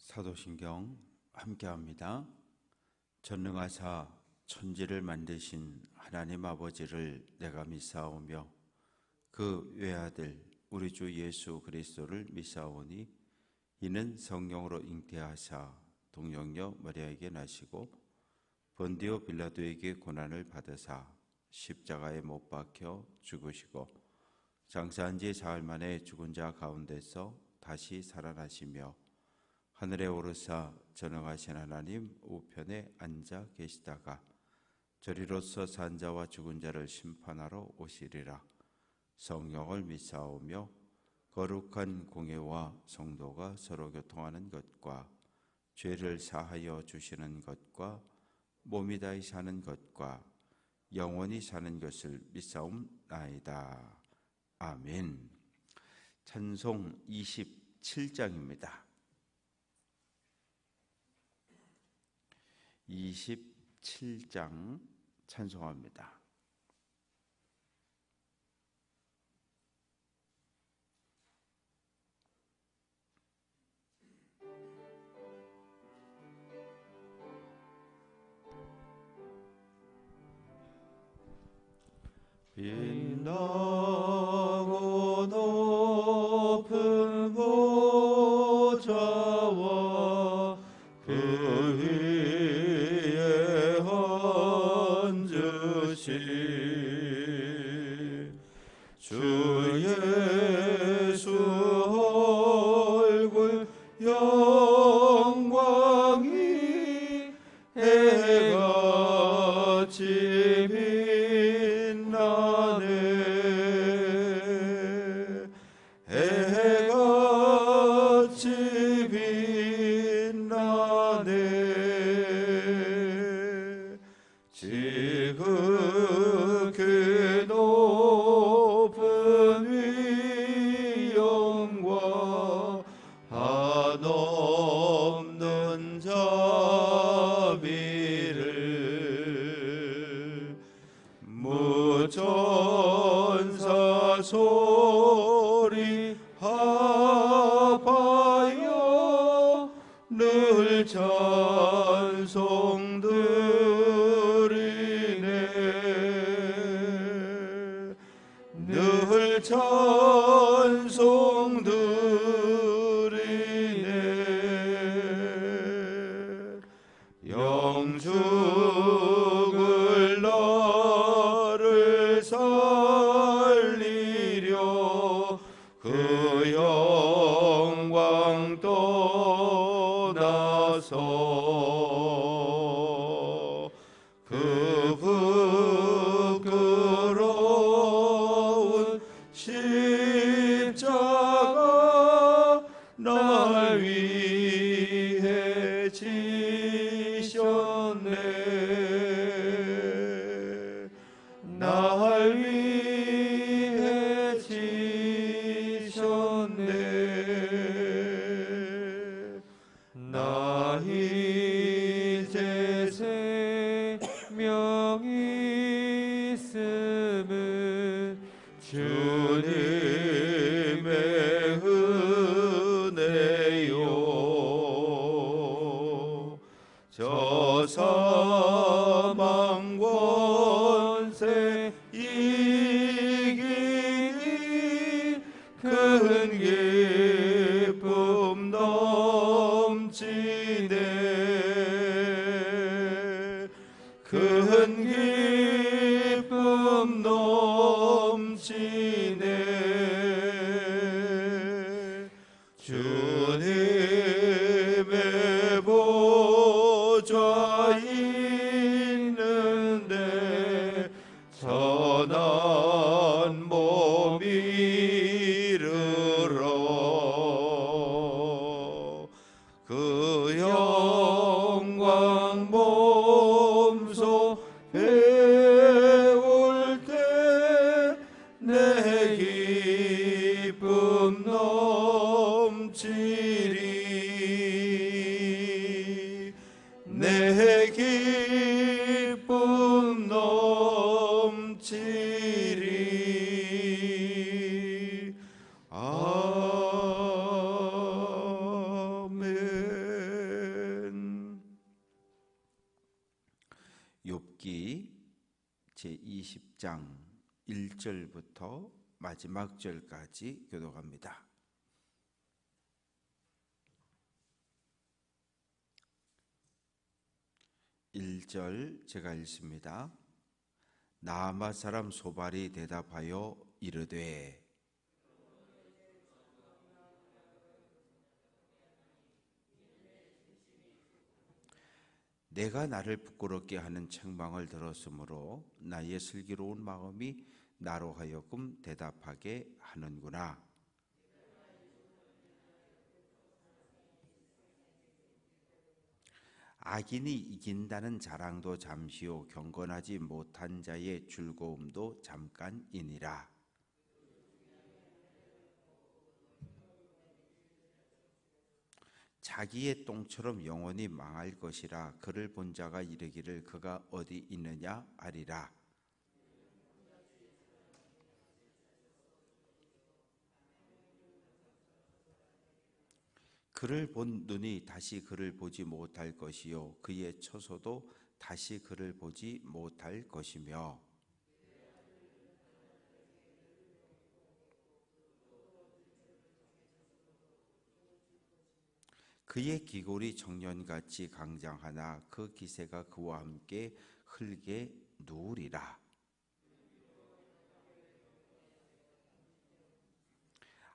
사도신경 함께합니다. 전능하사 천지를 만드신 하나님 아버지를 내가 믿사오며 그 외아들 우리 주 예수 그리스도를 믿사오니 이는 성령으로 잉태하사 동정녀 마리아에게 나시고 본디오 빌라도에게 고난을 받으사 십자가에 못 박혀 죽으시고 장사한 지 사흘 만에 죽은 자 가운데서 다시 살아나시며 하늘에 오르사 전능하신 하나님 우편에 앉아 계시다가 저리로서 산 자와 죽은 자를 심판하러 오시리라. 성령을 믿사오며 거룩한 공예와 성도가 서로 교통하는 것과 죄를 사하여 주시는 것과 몸이 다히 사는 것과 영원히 사는 것을 믿사옵나이다. 아멘. 찬송 27장입니다. 27장 찬송합니다. 빛나고 높은 보좌와 그 위에 앉으신 주 예수 얼굴 영광이 해같이 지극히 높은 위엄과 한없는 자비를 무천사 소리 합하여 늘 늘 찬송드리네. 영죽을 나를 살리려 그 영광 떠나서 그 부끄러운 십자가 날 위해 지셨네. 날 위해 지셨네. 나 이제 생명이 있음은 주님의 은혜요. 저 사망 권세 이기니 큰 기쁨 넘치네. 큰 기쁨 넘치네. 주님의 보좌 있는데 선한 몸 이르러 그 영광 몸소 배울 때 내 기쁨 넘치리. 내 기쁨 넘치리. 아멘. 욥기 제20장 1절부터 마지막 절까지 교독합니다. 1절 제가 읽습니다. 나아마 사람 소발이 대답하여 이르되 내가 나를 부끄럽게 하는 책망을 들었으므로 나의 슬기로운 마음이 나로 하여금 대답하게 하는구나. 악인이 이긴다는 자랑도 잠시요 경건하지 못한 자의 즐거움도 잠깐이니라. 자기의 똥처럼 영원히 망할 것이라. 그를 본 자가 이르기를 그가 어디 있느냐 하리라. 그를 본 눈이 다시 그를 보지 못할 것이요 그의 처소도 다시 그를 보지 못할 것이며 그의 기골이 청년같이 강장하나 그 기세가 그와 함께 흙에 누우리라.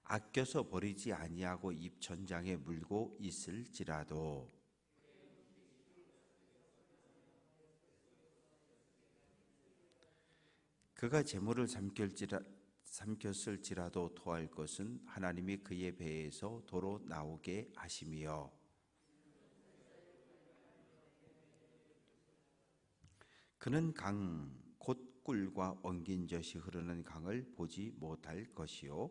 아껴서 버리지 아니하고 입천장에 물고 있을지라도 그가 재물을 삼켰을지라도 토할 것은 하나님이 그의 배에서 도로 나오게 하심이요 그는 강 곧 꿀과 엉긴 젖이 흐르는 강을 보지 못할 것이요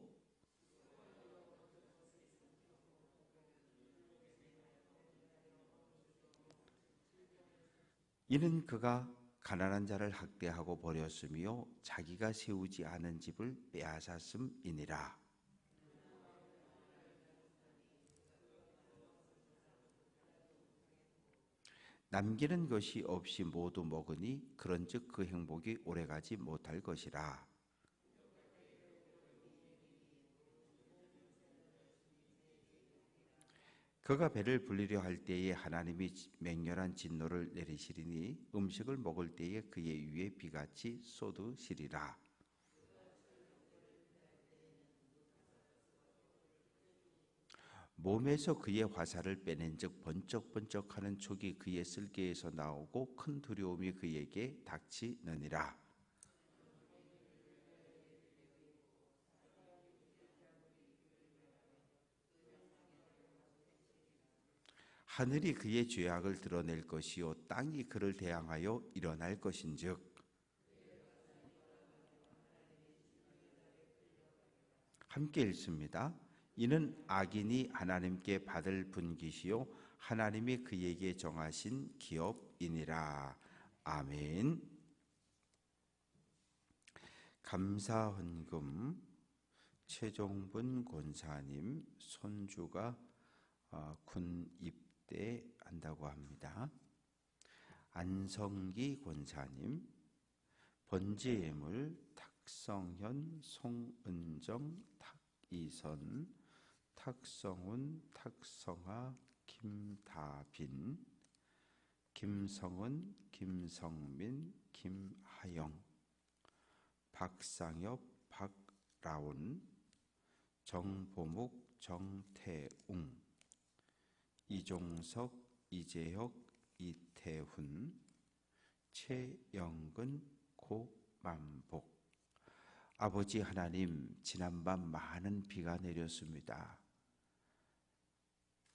이는 그가 가난한 자를 학대하고 버렸으며 자기가 세우지 않은 집을 빼앗았음이니라. 남기는 것이 없이 모두 먹으니 그런즉 그 행복이 오래가지 못할 것이라. 그가 배를 불리려 할 때에 하나님이 맹렬한 진노를 내리시리니 음식을 먹을 때에 그의 위에 비같이 쏟으시리라. 몸에서 그의 화살을 빼낸 즉 번쩍번쩍하는 촉이 그의 쓸개에서 나오고 큰 두려움이 그에게 닥치느니라. 하늘이 그의 죄악을 드러낼 것이요 땅이 그를 대항하여 일어날 것인즉 함께 읽습니다. 이는 악인이 하나님께 받을 분깃이요 하나님이 그에게 정하신 기업이니라. 아멘. 감사헌금 최종분 권사님 손주가 군 입대한다고 합니다. 안성기 권사님, 번제예물 탁성현, 송은정, 탁이선, 탁성훈, 탁성아, 김다빈, 김성은, 김성민, 김하영, 박상엽, 박라운, 정보묵, 정태웅, 이종석, 이재혁, 이태훈, 최영근, 고만복. 아버지 하나님, 지난밤 많은 비가 내렸습니다.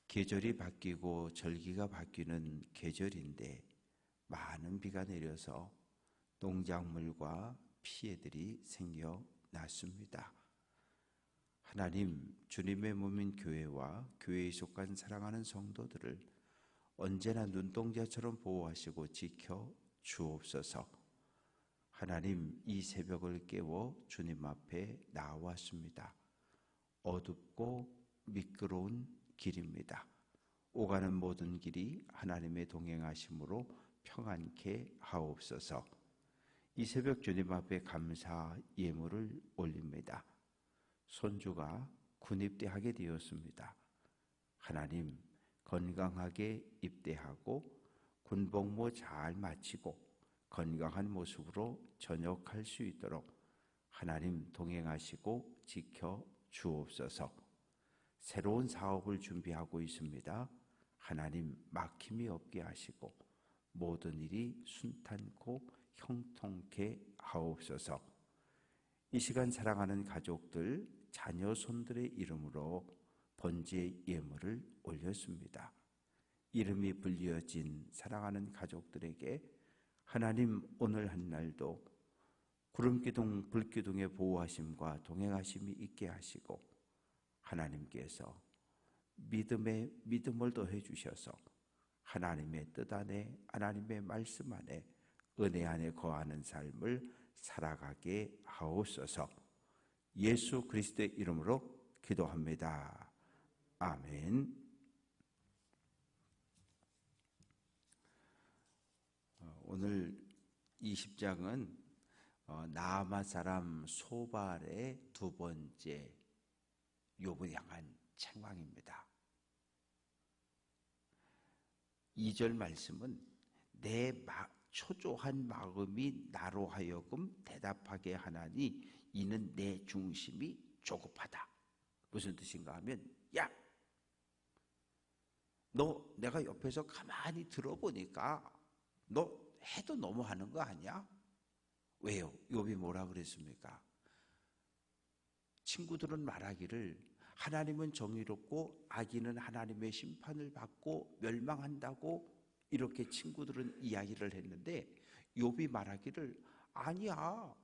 계절이 바뀌고 절기가 바뀌는 계절인데 많은 비가 내려서 농작물과 피해들이 생겨났습니다. 하나님, 주님의 몸인 교회와 교회에 속한 사랑하는 성도들을 언제나 눈동자처럼 보호하시고 지켜 주옵소서. 하나님, 이 새벽을 깨워 주님 앞에 나왔습니다. 어둡고 미끄러운 길입니다. 오가는 모든 길이 하나님의 동행하심으로 평안케 하옵소서. 이 새벽 주님 앞에 감사 예물을 올립니다. 손주가 군입대하게 되었습니다. 하나님, 건강하게 입대하고 군복무 잘 마치고 건강한 모습으로 전역할 수 있도록 하나님 동행하시고 지켜 주옵소서. 새로운 사업을 준비하고 있습니다. 하나님 막힘이 없게 하시고 모든 일이 순탄코 형통케 하옵소서. 이 시간 사랑하는 가족들, 자녀 손들의 이름으로 번제 예물을 올렸습니다. 이름이 불리어진 사랑하는 가족들에게 하나님 오늘 한날도 구름기둥 불기둥의 보호하심과 동행하심이 있게 하시고 하나님께서 믿음을 더해 주셔서 하나님의 뜻 안에 하나님의 말씀 안에 은혜 안에 거하는 삶을 살아가게 하옵소서. 예수 그리스도의 이름으로 기도합니다. 아멘. 오늘 20장은 나아만 사람 소발의 두 번째 욥을 향한 책망입니다. 2절 말씀은 내 초조한 마음이 나로 하여금 대답하게 하나니 이는 내 중심이 조급하다. 무슨 뜻인가 하면, 야, 너 내가 옆에서 가만히 들어보니까 너 해도 너무하는 거 아니야? 왜요? 욥이 뭐라 그랬습니까? 친구들은 말하기를 하나님은 정의롭고 악인은 하나님의 심판을 받고 멸망한다고 이렇게 친구들은 이야기를 했는데 욥이 말하기를 아니야.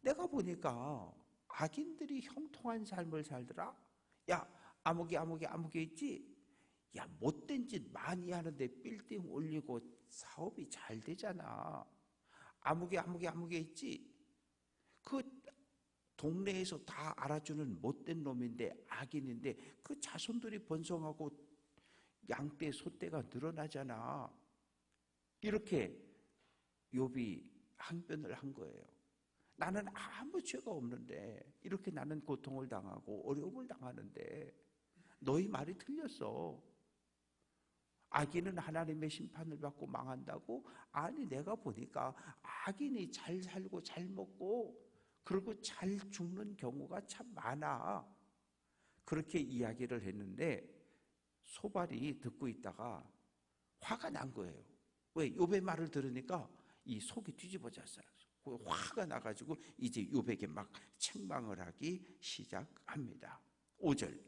내가 보니까 악인들이 형통한 삶을 살더라. 야, 아무개 있지? 야, 못된 짓 많이 하는데 빌딩 올리고 사업이 잘 되잖아. 아무개 있지? 그 동네에서 다 알아주는 못된 놈인데 악인인데 그 자손들이 번성하고 양떼 소떼가 늘어나잖아. 이렇게 욥이 항변을 한 거예요. 나는 아무 죄가 없는데 이렇게 나는 고통을 당하고 어려움을 당하는데 너희 말이 틀렸어. 악인은 하나님의 심판을 받고 망한다고? 아니, 내가 보니까 악인이 잘 살고 잘 먹고 그리고 잘 죽는 경우가 참 많아. 그렇게 이야기를 했는데 소발이 듣고 있다가 화가 난 거예요. 왜? 욥의 말을 들으니까 이 속이 뒤집어졌어요. 화가 나가지고 이제 욥에게 막 책망을 하기 시작합니다. 5절,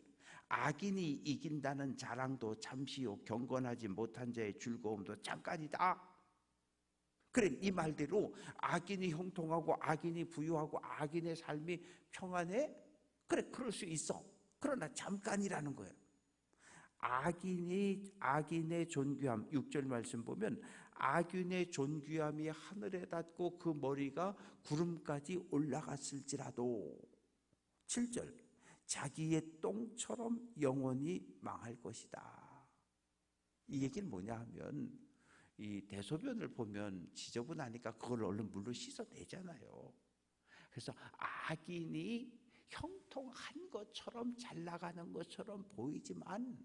악인이 이긴다는 자랑도 잠시요 경건하지 못한 자의 즐거움도 잠깐이다. 그래, 이 말대로 악인이 형통하고 악인이 부유하고 악인의 삶이 평안해? 그래, 그럴 수 있어. 그러나 잠깐이라는 거예요. 악인의 존귀함, 6절 말씀 보면 악인의 존귀함이 하늘에 닿고 그 머리가 구름까지 올라갔을지라도, 7절, 자기의 똥처럼 영원히 망할 것이다. 이 얘기는 뭐냐 하면 이 대소변을 보면 지저분하니까 그걸 얼른 물로 씻어내잖아요. 그래서 악인이 형통한 것처럼 잘 나가는 것처럼 보이지만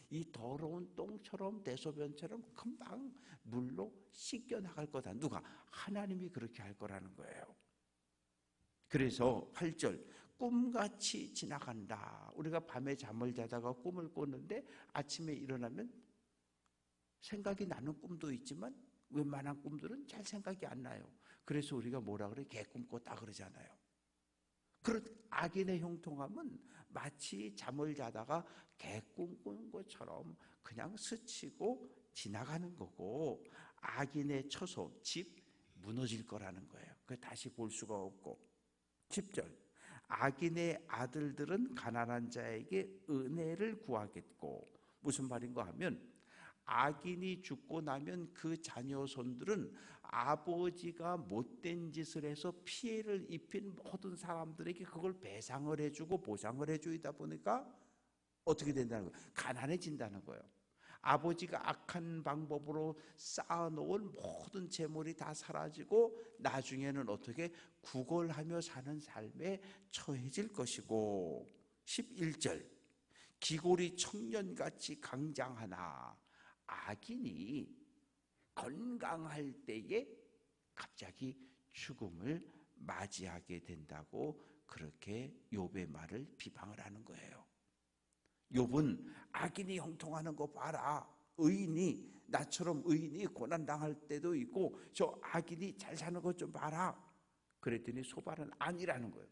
이 더러운 똥처럼 대소변처럼 금방 물로 씻겨나갈 거다. 누가? 하나님이 그렇게 할 거라는 거예요. 그래서 8절, 꿈같이 지나간다. 우리가 밤에 잠을 자다가 꿈을 꿨는데 아침에 일어나면 생각이 나는 꿈도 있지만 웬만한 꿈들은 잘 생각이 안 나요. 그래서 우리가 뭐라 그래? 개꿈 꿨다 그러잖아요. 그런 악인의 형통함은 마치 잠을 자다가 개꿈 꾼 것처럼 그냥 스치고 지나가는 거고, 악인의 처소, 집 무너질 거라는 거예요. 그 다시 볼 수가 없고. 10절, 악인의 아들들은 가난한 자에게 은혜를 구하겠고, 무슨 말인가 하면 악인이 죽고 나면 그 자녀손들은 아버지가 못된 짓을 해서 피해를 입힌 모든 사람들에게 그걸 배상을 해주고 보상을 해주다 보니까 어떻게 된다는 거예요? 가난해진다는 거예요. 아버지가 악한 방법으로 쌓아놓은 모든 재물이 다 사라지고 나중에는 어떻게 구걸하며 사는 삶에 처해질 것이고, 11절 기골이 청년같이 강장하나 악인이 건강할 때에 갑자기 죽음을 맞이하게 된다고 그렇게 욥의 말을 비방을 하는 거예요. 욥은 악인이 형통하는 거 봐라, 의인이 나처럼 의인이 고난당할 때도 있고 저 악인이 잘 사는 것 좀 봐라. 그랬더니 소발은 아니라는 거예요.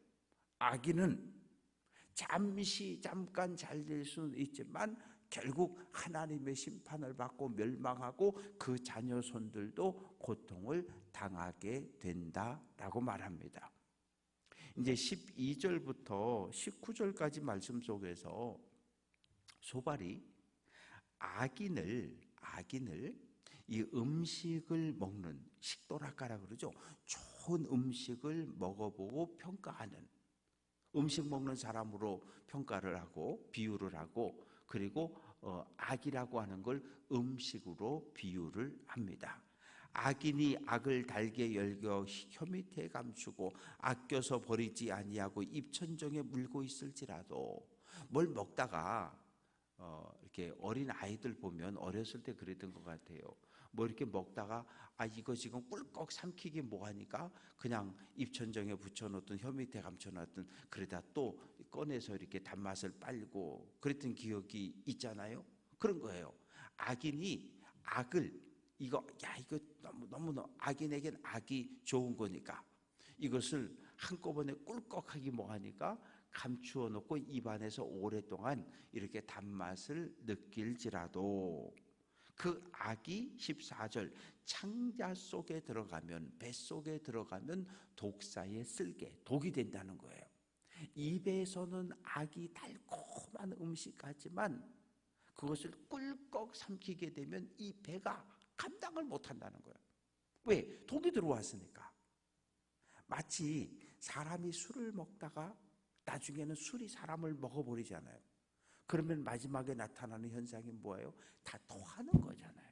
악인은 잠깐 잘 될 수는 있지만 결국 하나님의 심판을 받고 멸망하고 그 자녀손들도 고통을 당하게 된다라고 말합니다. 이제 12절부터 19절까지 말씀 속에서 소발이 악인을 이 음식을 먹는 식도락가라 그러죠. 좋은 음식을 먹어보고 평가하는, 음식 먹는 사람으로 평가를 하고 비유를 하고, 그리고 악이라고 하는 걸 음식으로 비유를 합니다. 악인이 악을 달게 열겨 혀 밑에 감추고 아껴서 버리지 아니하고 입천정에 물고 있을지라도, 뭘 먹다가 이렇게 어린 아이들 보면 어렸을 때 그랬던 것 같아요. 뭐 이렇게 먹다가 이거 지금 꿀꺽 삼키기 뭐하니까 그냥 입천정에 붙여놓던, 혀 밑에 감춰놨던, 그러다 또 꺼내서 이렇게 단맛을 빨고 그랬던 기억이 있잖아요. 그런 거예요. 악인이 악을 이거 너무 악인에겐 악이 좋은 거니까 이것을 한꺼번에 꿀꺽하기 뭐하니까 감추어 놓고 입안에서 오랫동안 이렇게 단맛을 느낄지라도 그 악이 14절 창자 속에 들어가면, 뱃속에 들어가면 독사의 쓸개, 독이 된다는 거예요. 입에서는 악이 달콤한 음식 같지만 그것을 꿀꺽 삼키게 되면 이 배가 감당을 못한다는 거예요. 왜? 독이 들어왔으니까. 마치 사람이 술을 먹다가 나중에는 술이 사람을 먹어버리잖아요. 그러면 마지막에 나타나는 현상이 뭐예요? 다 토하는 거잖아요.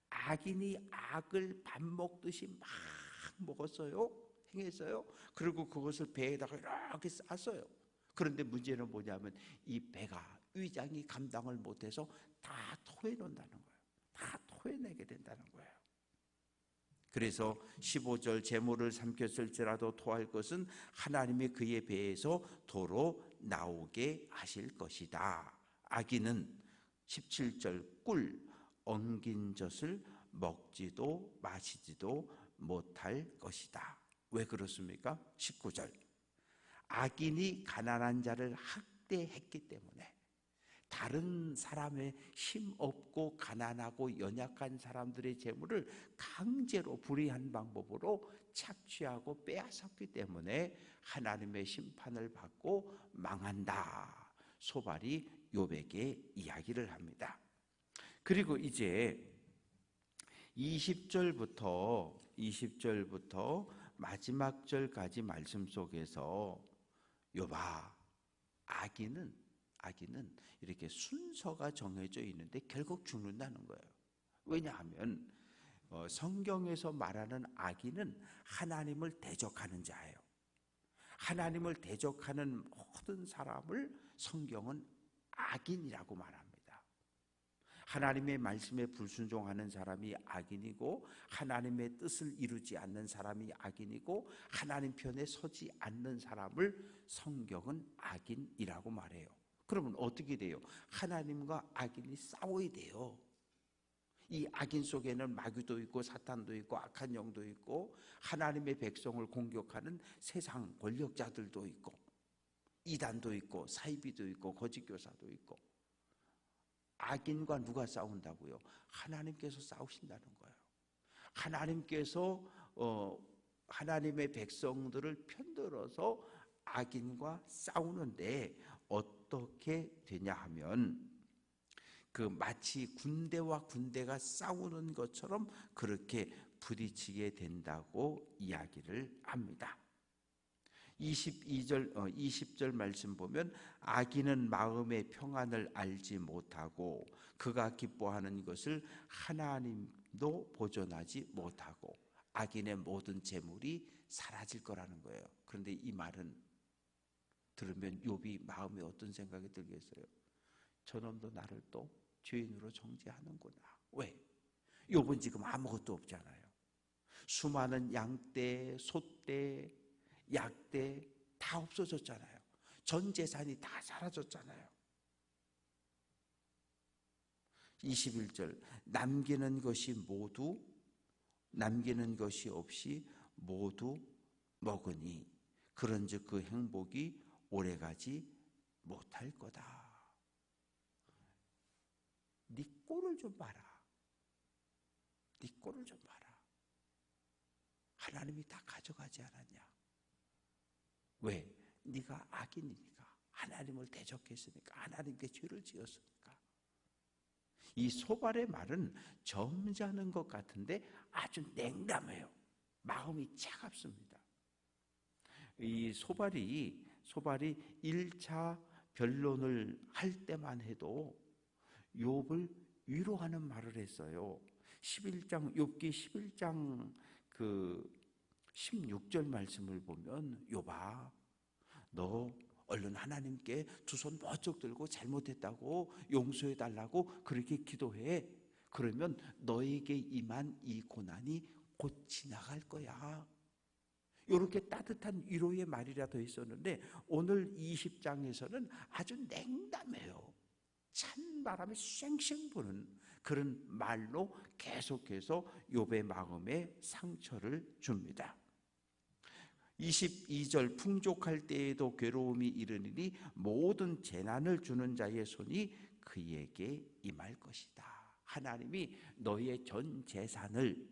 악인이 악을 밥 먹듯이 막 먹었어요. 행했어요. 그리고 그것을 배에다가 이렇게 쌌어요. 그런데 문제는 뭐냐면 이 배가, 위장이 감당을 못해서 다 토해놓는다는 거예요. 다 토해내게 된다는 거예요. 그래서 15절 재물을 삼켰을지라도 토할 것은 하나님이 그의 배에서 도로 나오게 하실 것이다. 악인은 17절 꿀 엉긴 젖을 먹지도 마시지도 못할 것이다. 왜 그렇습니까? 19절 악인이 가난한 자를 학대했기 때문에, 다른 사람의 힘없고 가난하고 연약한 사람들의 재물을 강제로 불의한 방법으로 착취하고 빼앗았기 때문에 하나님의 심판을 받고 망한다. 소발이 욥에게 이야기를 합니다. 그리고 이제 20절부터 마지막 절까지 말씀 속에서 욥아, 악인은 이렇게 순서가 정해져 있는데 결국 죽는다는 거예요. 왜냐하면 성경에서 말하는 악인은 하나님을 대적하는 자예요. 하나님을 대적하는 모든 사람을 성경은 악인이라고 말합니다. 하나님의 말씀에 불순종하는 사람이 악인이고, 하나님의 뜻을 이루지 않는 사람이 악인이고, 하나님 편에 서지 않는 사람을 성경은 악인이라고 말해요. 그러면 어떻게 돼요? 하나님과 악인이 싸워야 돼요. 이 악인 속에는 마귀도 있고 사탄도 있고 악한 영도 있고 하나님의 백성을 공격하는 세상 권력자들도 있고 이단도 있고 사이비도 있고 거짓교사도 있고. 악인과 누가 싸운다고요? 하나님께서 싸우신다는 거예요. 하나님께서 하나님의 백성들을 편들어서 악인과 싸우는데 어떻게 되냐 하면 그 마치 군대와 군대가 싸우는 것처럼 그렇게 부딪히게 된다고 이야기를 합니다. 20절 말씀 보면 악인은 마음의 평안을 알지 못하고 그가 기뻐하는 것을 하나님도 보존하지 못하고 악인의 모든 재물이 사라질 거라는 거예요. 그런데 이 말은 들으면 욥이 마음에 어떤 생각이 들겠어요? 저놈도 나를 또 죄인으로 정죄하는구나. 왜? 욥은 지금 아무것도 없잖아요. 수많은 양떼, 소떼, 약떼 다 없어졌잖아요. 전 재산이 다 사라졌잖아요. 21절 남기는 것이 없이 모두 먹으니 그런즉 그 행복이 오래가지 못할 거다. 네 꼴을 좀 봐라. 네 꼴을 좀 봐라. 하나님이 다 가져가지 않았냐? 왜? 네가 악인이니까, 하나님을 대적했으니까, 하나님께 죄를 지었으니까. 이 소발의 말은 점잖은 것 같은데 아주 냉담해요. 마음이 차갑습니다. 이 소발이 1차 변론을 할 때만 해도 욥을 위로하는 말을 했어요. 11장 욥기 11장 그 16절 말씀을 보면 욥아 너 얼른 하나님께 두 손 번쩍 들고 잘못했다고 용서해 달라고 그렇게 기도해. 그러면 너에게 임한 이 고난이 곧 지나갈 거야. 이렇게 따뜻한 위로의 말이라도 있었는데 오늘 20장에서는 아주 냉담해요. 찬바람이 쌩쌩 부는 그런 말로 계속해서 욥의 마음에 상처를 줍니다. 22절 풍족할 때에도 괴로움이 이르니니 모든 재난을 주는 자의 손이 그에게 임할 것이다. 하나님이 너의 전 재산을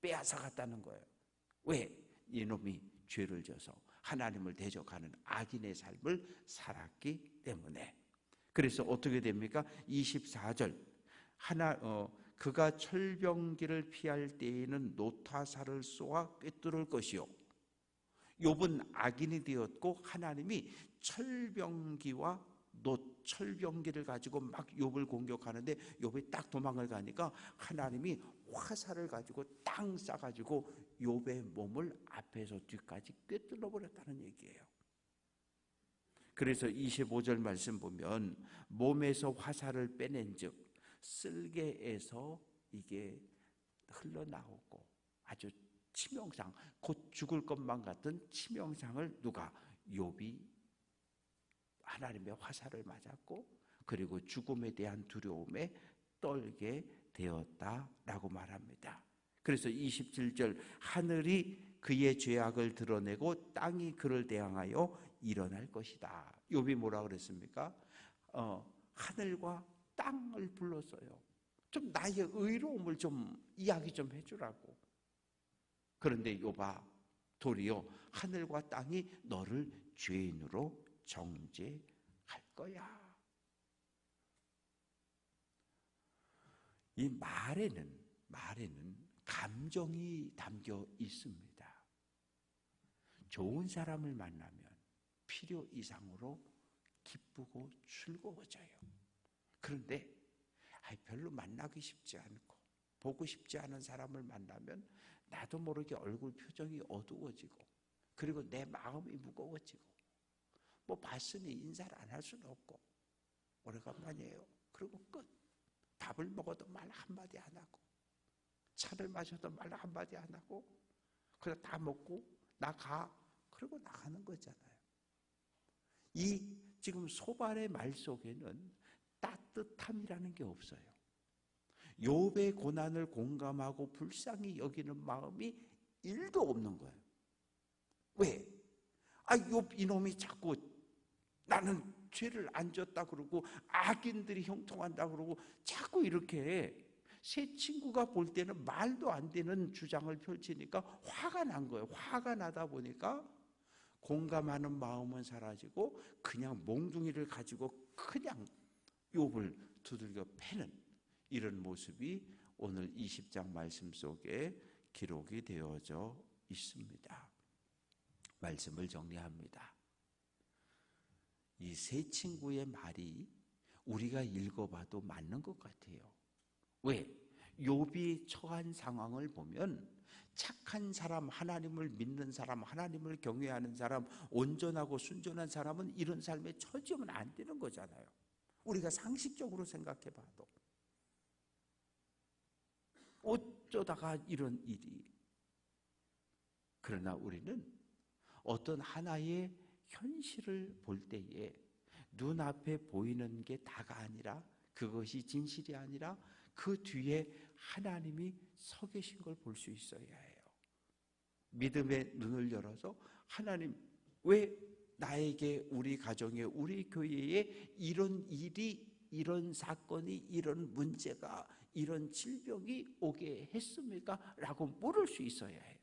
빼앗아갔다는 거예요. 왜? 이놈이 죄를 져서 하나님을 대적하는 악인의 삶을 살았기 때문에. 그래서 어떻게 됩니까? 24절 그가 철병기를 피할 때에는 노타사를 쏘아 꿰뚫을 것이요. 욥은 악인이 되었고 하나님이 철병기를 가지고 막 욥을 공격하는데 욥이 딱 도망을 가니까 하나님이 화살을 가지고 땅 싸가지고 욥의 몸을 앞에서 뒤까지 꿰뚫어 버렸다는 얘기예요. 그래서 25절 말씀 보면 몸에서 화살을 빼낸 즉 쓸개에서 이게 흘러나오고 아주 치명상, 곧 죽을 것만 같은 치명상을 욥이 하나님의 화살을 맞았고 그리고 죽음에 대한 두려움에 떨게 되었다라고 말합니다. 그래서 27절 하늘이 그의 죄악을 드러내고 땅이 그를 대항하여 일어날 것이다. 욥이 뭐라 그랬습니까? 하늘과 땅을 불렀어요. 좀 나의 의로움을 좀 이야기 좀 해주라고. 그런데 욥아 도리어 하늘과 땅이 너를 죄인으로 정죄할 거야. 이 말에는 감정이 담겨 있습니다. 좋은 사람을 만나면 필요 이상으로 기쁘고 즐거워져요. 그런데 별로 만나기 쉽지 않고 보고 싶지 않은 사람을 만나면 나도 모르게 얼굴 표정이 어두워지고 그리고 내 마음이 무거워지고 뭐 봤으니 인사를 안 할 수는 없고 오래간만이에요. 그리고 끝. 밥을 먹어도 말 한마디 안 하고 차를 마셔도 말 한마디 안 하고 그냥 다 먹고 나가. 그리고 나가는 거잖아요. 이 지금 소발의 말 속에는 따뜻함이라는 게 없어요. 욥의 고난을 공감하고 불쌍히 여기는 마음이 1도 없는 거예요. 왜? 욥 이놈이 자꾸 나는 죄를 안 졌다 그러고 악인들이 형통한다 그러고 자꾸 이렇게 새 친구가 볼 때는 말도 안 되는 주장을 펼치니까 화가 난 거예요. 화가 나다 보니까 공감하는 마음은 사라지고 그냥 몽둥이를 가지고 그냥 욥을 두들겨 패는 이런 모습이 오늘 20장 말씀 속에 기록이 되어져 있습니다. 말씀을 정리합니다. 이 세 친구의 말이 우리가 읽어봐도 맞는 것 같아요. 왜? 욥이 처한 상황을 보면 착한 사람, 하나님을 믿는 사람, 하나님을 경외하는 사람, 온전하고 순전한 사람은 이런 삶에 처지면 안 되는 거잖아요. 우리가 상식적으로 생각해 봐도. 어쩌다가 이런 일이. 그러나 우리는 어떤 하나의 현실을 볼 때에 눈앞에 보이는 게 다가 아니라, 그것이 진실이 아니라 그 뒤에 하나님이 서 계신 걸 볼 수 있어야 해요. 믿음의 눈을 열어서 하나님, 왜 나에게, 우리 가정에, 우리 교회에 이런 일이, 이런 사건이, 이런 문제가, 이런 질병이 오게 했습니까? 라고 물을 수 있어야 해요.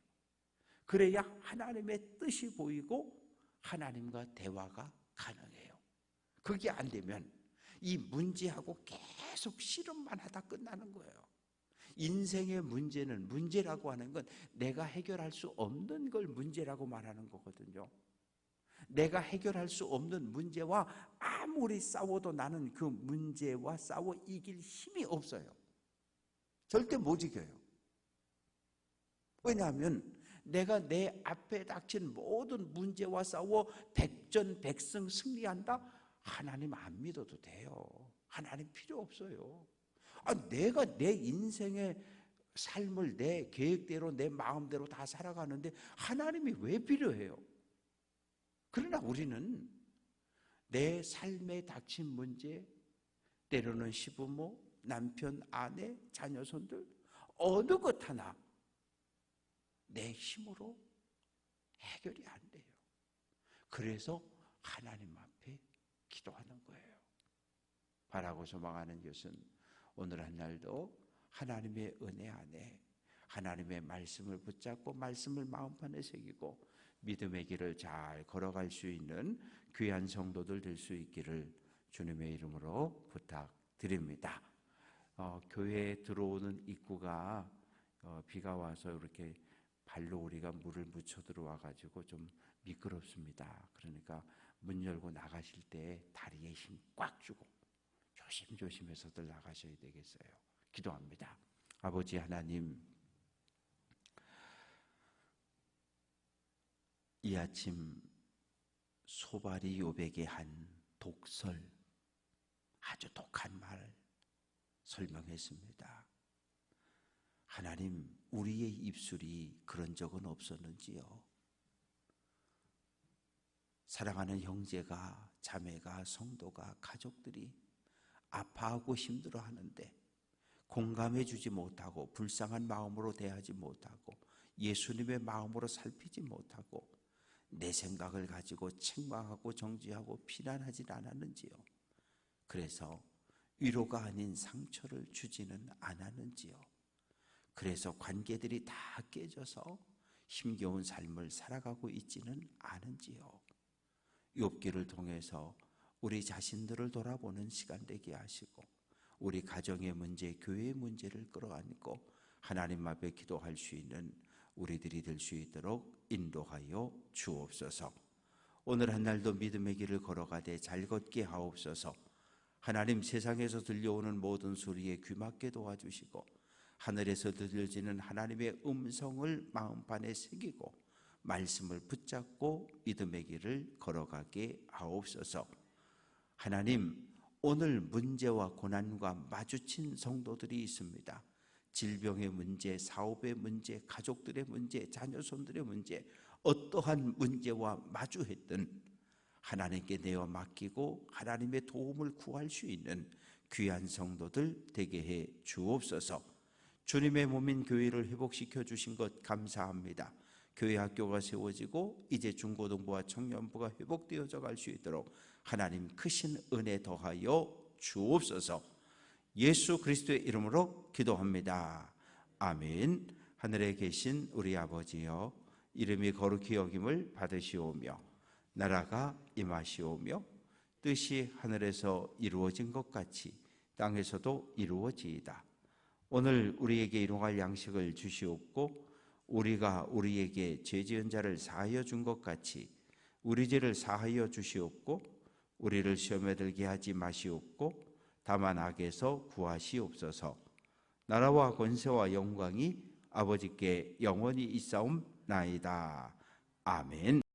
그래야 하나님의 뜻이 보이고 하나님과 대화가 가능해요. 그게 안 되면 이 문제하고 계속 씨름만 하다 끝나는 거예요. 인생의 문제는, 문제라고 하는 건 내가 해결할 수 없는 걸 문제라고 말하는 거거든요. 내가 해결할 수 없는 문제와 아무리 싸워도 나는 그 문제와 싸워 이길 힘이 없어요. 절대 못 이겨요. 왜냐하면 내가 내 앞에 닥친 모든 문제와 싸워 백전백승 승리한다? 하나님 안 믿어도 돼요. 하나님 필요 없어요. 내가 내 인생의 삶을 내 계획대로, 내 마음대로 다 살아가는데 하나님이 왜 필요해요? 그러나 우리는 내 삶에 닥친 문제, 때로는 시부모, 남편, 아내, 자녀손들, 어느 것 하나 내 힘으로 해결이 안 돼요. 그래서 하나님 앞에 기도하는 거예요. 바라고 소망하는 것은 오늘 한 날도 하나님의 은혜 안에 하나님의 말씀을 붙잡고 말씀을 마음판에 새기고 믿음의 길을 잘 걸어갈 수 있는 귀한 성도들 될 수 있기를 주님의 이름으로 부탁드립니다. 교회에 들어오는 입구가 비가 와서 이렇게 발로 우리가 물을 묻혀 들어와 가지고 좀 미끄럽습니다. 그러니까 문 열고 나가실 때 다리에 힘 꽉 주고 조심조심해서들 나가셔야 되겠어요. 기도합니다. 아버지 하나님, 이 아침 소발이 욥에게 한 독설, 아주 독한 말 설명했습니다. 하나님, 우리의 입술이 그런 적은 없었는지요? 사랑하는 형제가, 자매가, 성도가, 가족들이 아파하고 힘들어하는데 공감해 주지 못하고 불쌍한 마음으로 대하지 못하고 예수님의 마음으로 살피지 못하고 내 생각을 가지고 책망하고 정죄하고 비난하지 않았는지요? 그래서 위로가 아닌 상처를 주지는 않았는지요? 그래서 관계들이 다 깨져서 힘겨운 삶을 살아가고 있지는 않은지요? 욥기를 통해서 우리 자신들을 돌아보는 시간 되게 하시고 우리 가정의 문제, 교회의 문제를 끌어안고 하나님 앞에 기도할 수 있는 우리들이 될 수 있도록 인도하여 주옵소서. 오늘 한 날도 믿음의 길을 걸어가되 잘 걷게 하옵소서. 하나님, 세상에서 들려오는 모든 소리에 귀맞게 도와주시고 하늘에서 들려지는 하나님의 음성을 마음판에 새기고 말씀을 붙잡고 믿음의 길을 걸어가게 하옵소서. 하나님, 오늘 문제와 고난과 마주친 성도들이 있습니다. 질병의 문제, 사업의 문제, 가족들의 문제, 자녀손들의 문제, 어떠한 문제와 마주했든 하나님께 내어 맡기고 하나님의 도움을 구할 수 있는 귀한 성도들 되게 해 주옵소서. 주님의 몸인 교회를 회복시켜 주신 것 감사합니다. 교회 학교가 세워지고 이제 중고등부와 청년부가 회복되어져 갈 수 있도록 하나님 크신 은혜 더하여 주옵소서. 예수 그리스도의 이름으로 기도합니다. 아멘. 하늘에 계신 우리 아버지여, 이름이 거룩히 여김을 받으시오며 나라가 임하시오며 뜻이 하늘에서 이루어진 것 같이 땅에서도 이루어지이다. 오늘 우리에게 일용할 양식을 주시옵고 우리가 우리에게 죄 지은 자를 사하여 준 것 같이 우리 죄를 사하여 주시옵고 우리를 시험에 들게 하지 마시옵고 다만 악에서 구하시옵소서. 나라와 권세와 영광이 아버지께 영원히 있사옵나이다. 아멘.